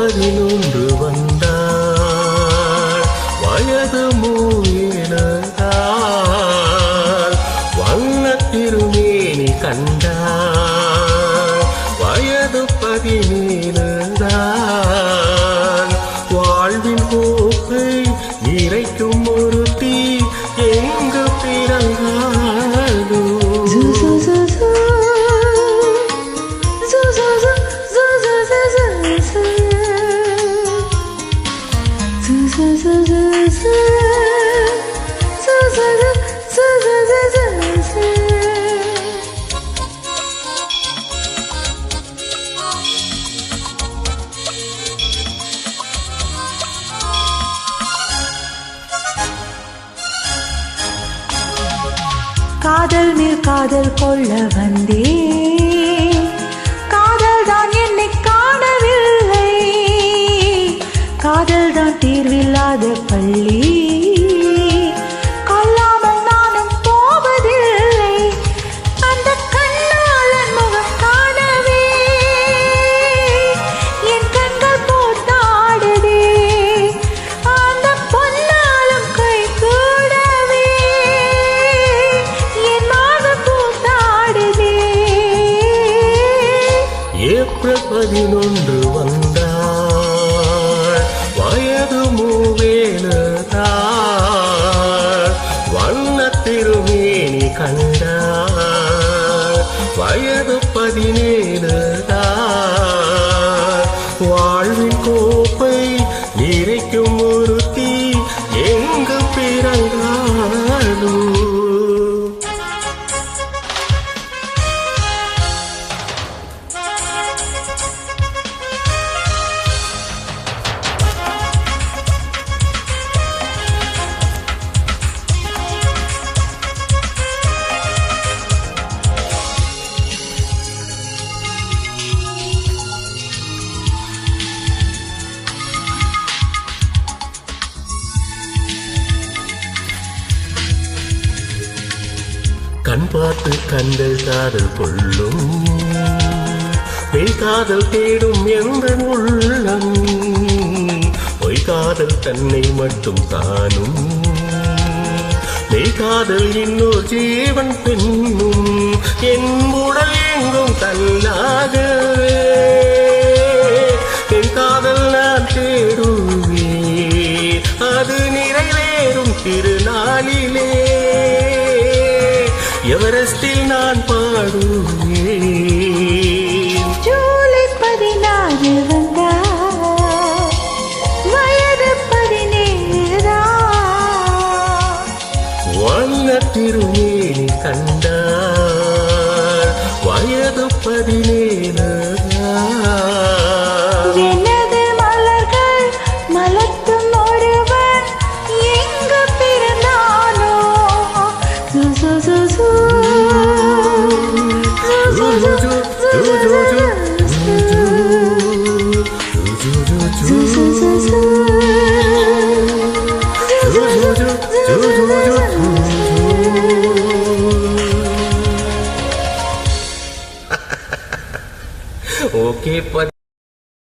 11 வந்தாள், வயது 7 வண்ணத் திருமேனி கண்டாள், வயது 17 வாழ்வின் கோப்பை நிறைக்கும் ஒருத்தி எங்கு பிறந்தாளோ. காதல் மேல் காதல் கொள்ள வந்தேன், காதல் தான் என்னை காணவில்லை, காதல் தான் தீர்வில்லாத பள்ளி, கொல்லாமல் நானும் போவதில்லை, அந்த கண்ணாளன் முகம் காணவே என் கண்கள் போட்டாடுதே, அந்த பொன்னாலும் கை கூடவே என் மார்பு போட்டாடுதே. ஏப்ரல் 11 வந்தாள், வயது 7 வண்ணத் திருமேனி கண்டாள், வயது 17 வாழ்வின் கோப்பை நிறைக்கும் ஒருத்தி எங்கு பிறந்தாளோ. கண் பார்த்து கண்கள் காதல் கொள்ளும், மெய் காதல் தேடும் எந்த உள்ளம், பொய் காதல் தன்னை மட்டும் தானும், மெய் காதல் இன்னொரு ஜீவன் பெண்ணும், என் உடல் எங்கும் தன்னாகவே என் காதல் நான் தேடுவே, அது நிறைவேறும் திருநாளிலே எவரெஸ்டில் நான் பாடுவேன். ஜூலை 14 வந்தார், வயது 17 வண்ணத் திருமேனி கண்டார், வயது 17 எனது மலர்கள் மலர்த்தும் ஒருவன் எங்கு பிறந்தானோ. ஓகே.